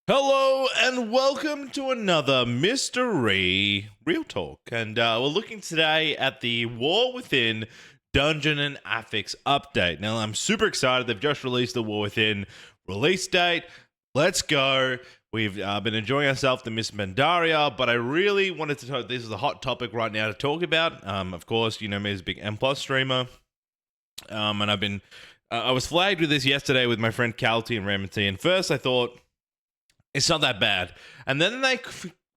Hello and welcome to another Mrreeeee Real Talk. And we're looking today at the War Within Dungeon and Affix update. Now, I'm super excited. They've just released the War Within release date. Let's go. We've been enjoying ourselves the Miss Pandaria, but I really wanted to talk. This is a hot topic right now to talk about. Of course, you know me as a big M Plus streamer. And I've been. I was flagged with this yesterday with my friend Calty and Ramonty. And first, I thought, it's not that bad. And then they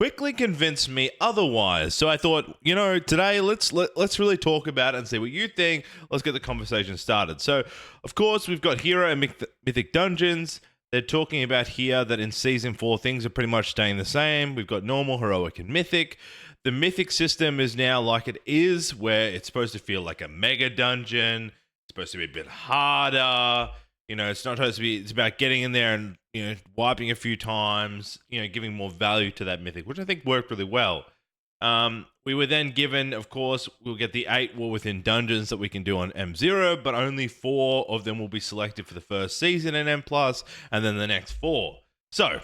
quickly convinced me otherwise. So I thought, you know, today let's really talk about it and see what you think. Let's get the conversation started. So, of course, we've got Hero and Mythic Dungeons. They're talking about here that in Season 4, things are pretty much staying the same. We've got Normal, Heroic, and Mythic. The Mythic system is now like it is, where it's supposed to feel like a mega dungeon. It's supposed to be a bit harder. You know, it's not supposed to be, it's about getting in there and, you know, wiping a few times, you know, giving more value to that Mythic, which I think worked really well. We were then given, of course, we'll get the 8 War Within Dungeons that we can do on M0, but only 4 of them will be selected for the first season in M+, and then the next 4. So,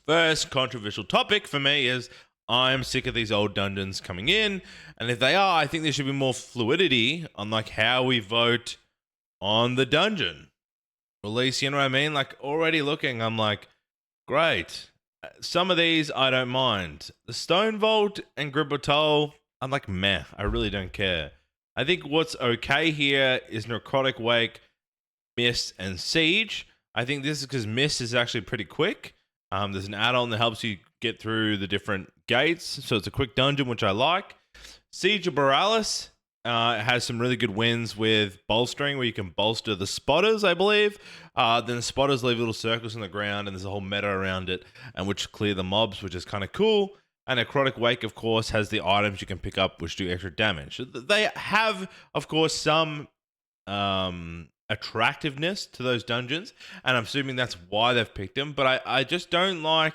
first controversial topic for me is I'm sick of these old dungeons coming in, and if they are, I think there should be more fluidity on like how we vote on the dungeon release, you know what I mean? Like, already looking, I'm like, great. Some of these I don't mind. The Stone Vault and Gribotal, I'm like, meh. I really don't care. I think what's okay here is Necrotic Wake, Mist, and Siege. I think this is because Mist is actually pretty quick. There's an add-on that helps you get through the different gates, so it's a quick dungeon, which I like. Siege of Borealis. It has some really good wins with bolstering, where you can bolster the spotters, I believe. Then the spotters leave little circles on the ground, and there's a whole meta around it, and which clear the mobs, which is kind of cool. And Necrotic Wake, of course, has the items you can pick up, which do extra damage. They have, of course, some attractiveness to those dungeons, and I'm assuming that's why they've picked them. But I just don't like.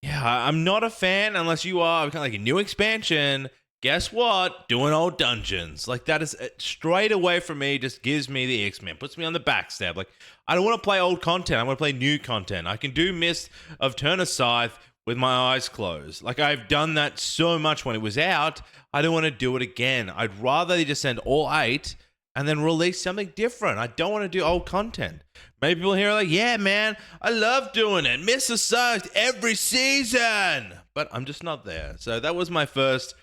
Yeah, I'm not a fan unless you are kind of like a new expansion. Guess what? Doing old dungeons. Like, that is straight away from me, just gives me the X-Men. Puts me on the backstab. Like, I don't want to play old content. I want to play new content. I can do Mist of Turner Scythe with my eyes closed. Like, I've done that so much when it was out. I don't want to do it again. I'd rather they just send all 8 and then release something different. I don't want to do old content. Maybe people here are like, yeah, man, I love doing it. Mist of Scythe every season. But I'm just not there. So that was my first,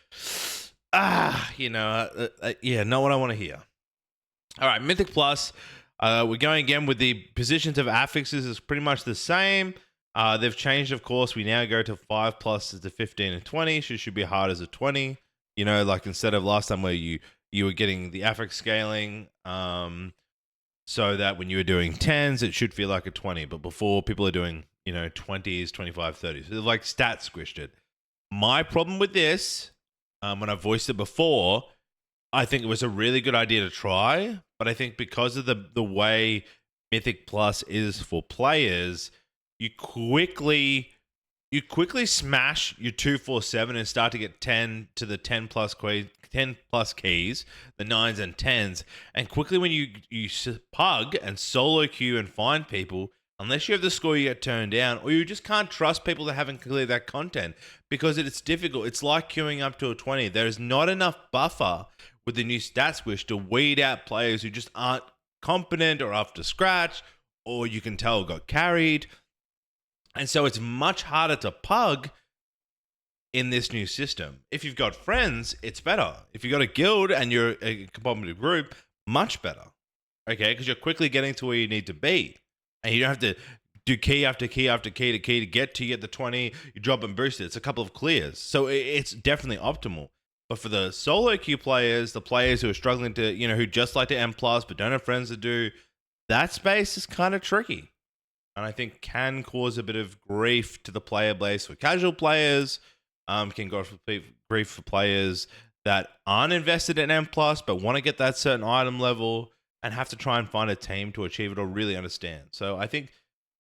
yeah, not what I want to hear. All right, Mythic Plus. We're going again with the positions of affixes is pretty much the same. They've changed, of course. We now go to 5 plus to 15 and 20. So it should be hard as a 20. You know, like instead of last time where you were getting the affix scaling, so that when you were doing 10s, it should feel like a 20. But before, people are doing, you know, 20s, 25, 30s. So they've like stat squished it. My problem with this, when I voiced it before, I think it was a really good idea to try. But I think because of the way Mythic Plus is for players, you quickly smash your 247 and start to get 10 to the 10 plus keys, the 9s and 10s, and quickly when you pug and solo queue and find people, unless you have the score, you get turned down, or you just can't trust people that haven't cleared that content because it's difficult. It's like queuing up to a 20. There is not enough buffer with the new stat squish to weed out players who just aren't competent or up to scratch, or you can tell got carried. And so it's much harder to pug in this new system. If you've got friends, it's better. If you've got a guild and you're a competitive group, much better. Okay, because you're quickly getting to where you need to be. And you don't have to do key after key after key to get the 20. You drop and boost it. It's a couple of clears. So it's definitely optimal. But for the solo queue players, the players who are struggling to, you know, who just like to M+, but don't have friends to do, that space is kind of tricky. And I think can cause a bit of grief to the player base for casual players, can cause grief for players that aren't invested in M+, but want to get that certain item level and have to try and find a team to achieve it or really understand. So I think,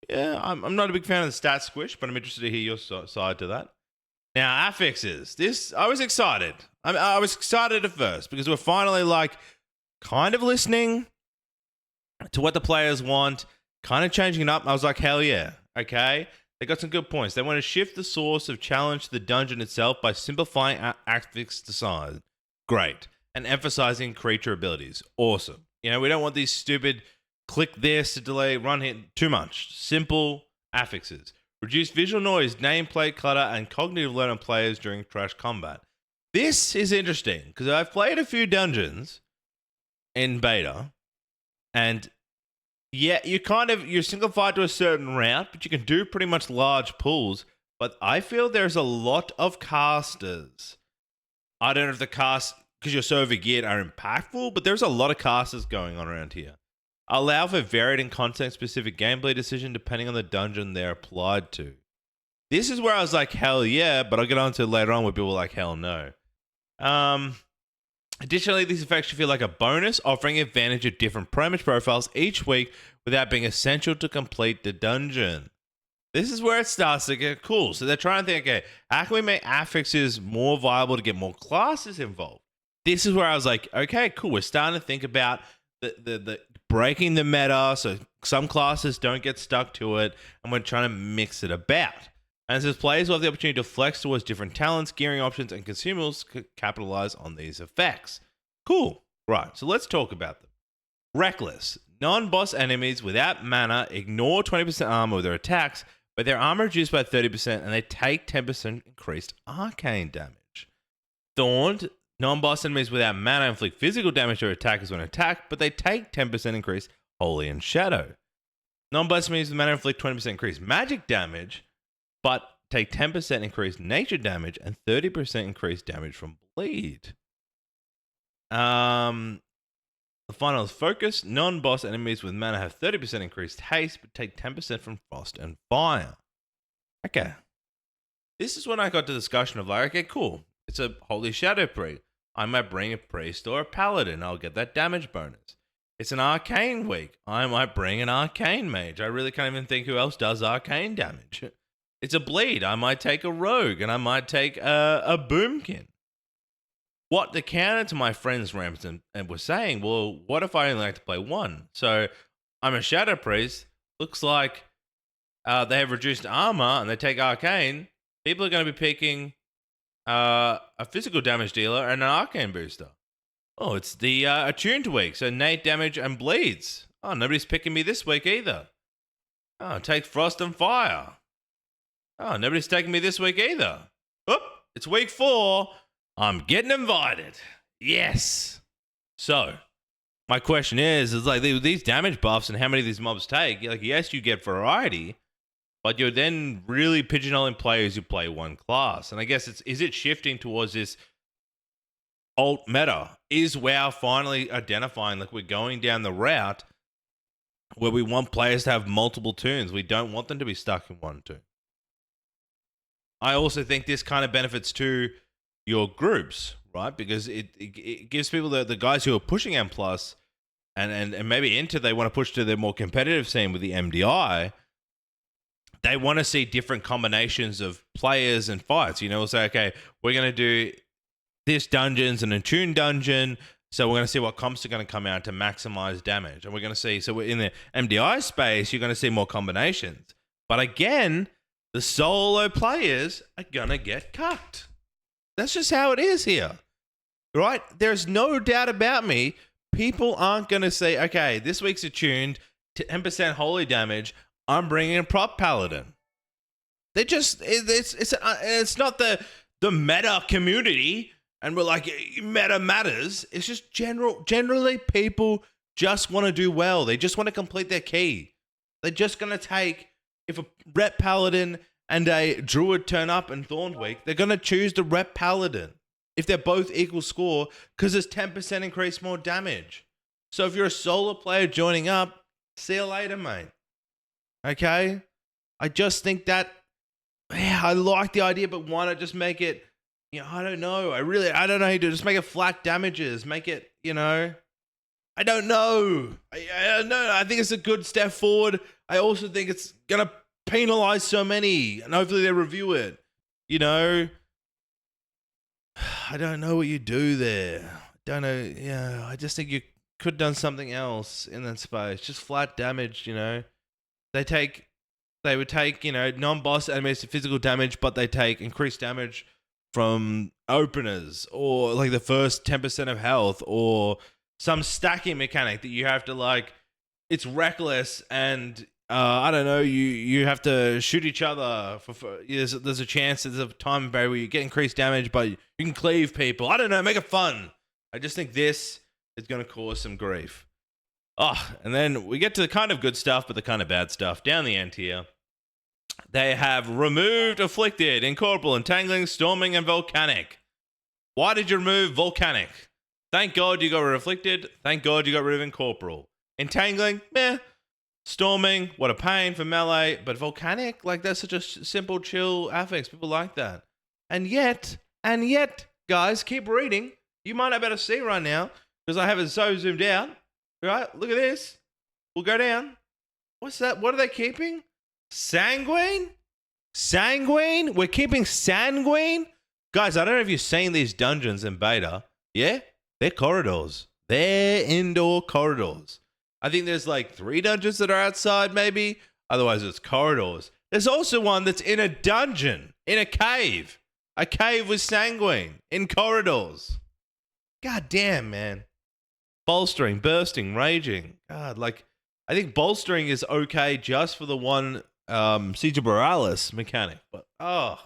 yeah, I'm not a big fan of the stat squish, but I'm interested to hear your side to that. Now, affixes. This, I was excited. I was excited at first because we're finally like kind of listening to what the players want, kind of changing it up. I was like, hell yeah. Okay. They got some good points. They want to shift the source of challenge to the dungeon itself by simplifying Affix design. Great. And emphasizing creature abilities. Awesome. You know, we don't want these stupid click this to delay, run hit, too much. Simple affixes. Reduce visual noise, nameplate clutter, and cognitive load on players during trash combat. This is interesting because I've played a few dungeons in beta, and yeah, you're simplified to a certain route, but you can do pretty much large pools. But I feel there's a lot of casters. I don't know if the cast, because you're so overgeared, are impactful, but there's a lot of casters going on around here. Allow for varied and content-specific gameplay decision depending on the dungeon they're applied to. This is where I was like, hell yeah, but I'll get on to it later on where people are like, hell no. Additionally, these effects should feel like a bonus, offering advantage of different damage profiles each week without being essential to complete the dungeon. This is where it starts to get cool. So they're trying to think, okay, how can we make affixes more viable to get more classes involved? This is where I was like, okay, cool. We're starting to think about the breaking the meta, so some classes don't get stuck to it, and we're trying to mix it about. And it says players will have the opportunity to flex towards different talents, gearing options, and consumables to capitalize on these effects. Cool. Right, so let's talk about them. Reckless. Non-boss enemies without mana ignore 20% armor with their attacks, but their armor reduced by 30% and they take 10% increased arcane damage. Thorned. Non-boss enemies without mana inflict physical damage to attackers when attacked, but they take 10% increase Holy and Shadow. Non-boss enemies with mana inflict 20% increased magic damage, but take 10% increased nature damage and 30% increased damage from bleed. The final is focus. Non-boss enemies with mana have 30% increased haste, but take 10% from frost and fire. Okay. This is when I got to the discussion of like, okay, cool. It's a Holy Shadow Priest. I might bring a priest or a paladin. I'll get that damage bonus. It's an arcane week. I might bring an arcane mage. I really can't even think who else does arcane damage. It's a bleed. I might take a rogue and I might take a boomkin. What the counter to my friends Ramsden and was saying, well, what if I only like to play one? So I'm a Shadow Priest. Looks like they have reduced armor and they take arcane. People are going to be picking a physical damage dealer and an arcane booster. Oh, it's the attuned week, so innate damage and bleeds. Oh, nobody's picking me this week either. Oh, take frost and fire. Oh, nobody's taking me this week either. Oop, it's week 4. I'm getting invited. Yes. So, my question is like these damage buffs and how many of these mobs take, like, yes, you get variety, but you're then really pigeonholing players who play one class. And I guess is it shifting towards this alt meta? Is WoW finally identifying like we're going down the route where we want players to have multiple tunes? We don't want them to be stuck in one tune. I also think this kind of benefits to your groups, right? Because it gives people the guys who are pushing M plus and maybe into they want to push to the more competitive scene with the MDI. They want to see different combinations of players and fights. You know, we'll say, okay, we're going to do this dungeon's an attuned dungeon, so we're going to see what comps are going to come out to maximize damage. And we're going to see, so we're in the MDI space, you're going to see more combinations. But again, the solo players are going to get cucked. That's just how it is here, right? There's no doubt about me. People aren't going to say, okay, this week's attuned to 10% holy damage. I'm bringing a prop paladin. They just, it's not the meta community. And we're like, meta matters. It's just generally people just want to do well. They just want to complete their key. They're just going to take, if a rep paladin and a druid turn up in Thorn Week, they're going to choose the rep paladin if they're both equal score because there's 10% increase more damage. So if you're a solo player joining up, see you later, mate. Okay? I just think that, yeah, I like the idea, but why not just make it, you know, I don't know. I don't know how to do it. Just make it flat damages. Make it, you know, I don't know. I don't know. I think it's a good step forward. I also think it's going to penalize so many, and hopefully they review it. You know, I don't know what you do there. Don't know. Yeah, I just think you could have done something else in that space. Just flat damage, you know. They take they would take, non-boss enemies to physical damage, but they take increased damage from openers or like the first 10% of health or some stacking mechanic that you have to it's reckless and I don't know, you have to shoot each other there's a chance, there's a time barrier where you get increased damage, but you can cleave people. I don't know, make it fun. I just think this is going to cause some grief. And then we get to the kind of good stuff, but the kind of bad stuff down the end here. They have removed Afflicted, Incorporeal, Entangling, Storming, and Volcanic. Why did you remove Volcanic? Thank God you got rid of Afflicted. Thank God you got rid of Incorporeal. Entangling, meh. Storming, what a pain for melee. But Volcanic, that's such a simple, chill affix. People like that. And yet, guys, keep reading. You might not be able to see right now because I have it so zoomed out. Right? Look at this. We'll go down. What's that? What are they keeping? Sanguine? Sanguine? We're keeping Sanguine? Guys, I don't know if you've seen these dungeons in beta. Yeah? They're corridors. They're indoor corridors. I think there's 3 dungeons that are outside, maybe. Otherwise, it's corridors. There's also one that's in a dungeon, in a cave. A cave with Sanguine in corridors. God damn, man. Bolstering, bursting, raging. God, I think bolstering is okay just for the one Siege of Borealis mechanic. But,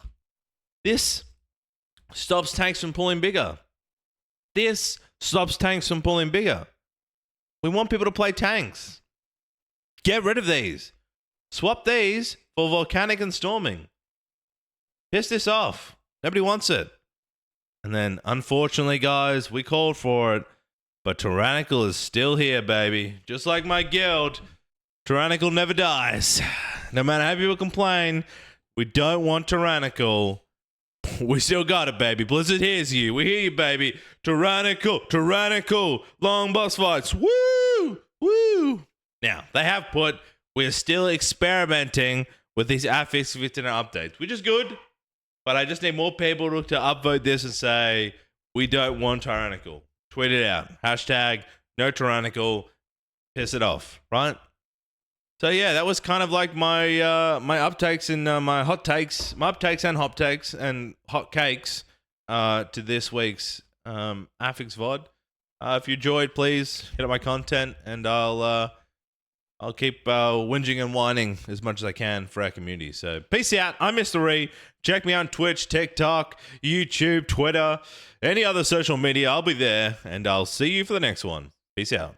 this stops tanks from pulling bigger. This stops tanks from pulling bigger. We want people to play tanks. Get rid of these. Swap these for Volcanic and Storming. Piss this off. Nobody wants it. And then, unfortunately, guys, we called for it. But Tyrannical is still here, baby. Just like my guild, Tyrannical never dies. No matter how people complain, we don't want Tyrannical. We still got it, baby. Blizzard hears you. We hear you, baby. Tyrannical, long boss fights. Woo! Woo! Now, they have put, we're still experimenting with these Affix within our updates, which is good. But I just need more people to upvote this and say, we don't want Tyrannical. Tweet it out. Hashtag no Tyrannical. Piss it off, right? So yeah, that was kind of like my my uptakes and my hot takes, my uptakes and hot takes and hot cakes to this week's Affix VOD. If you enjoyed, please hit up my content, and I'll keep whinging and whining as much as I can for our community. So peace out. I'm Mrreeeee. Check me out on Twitch, TikTok, YouTube, Twitter, any other social media. I'll be there, and I'll see you for the next one. Peace out.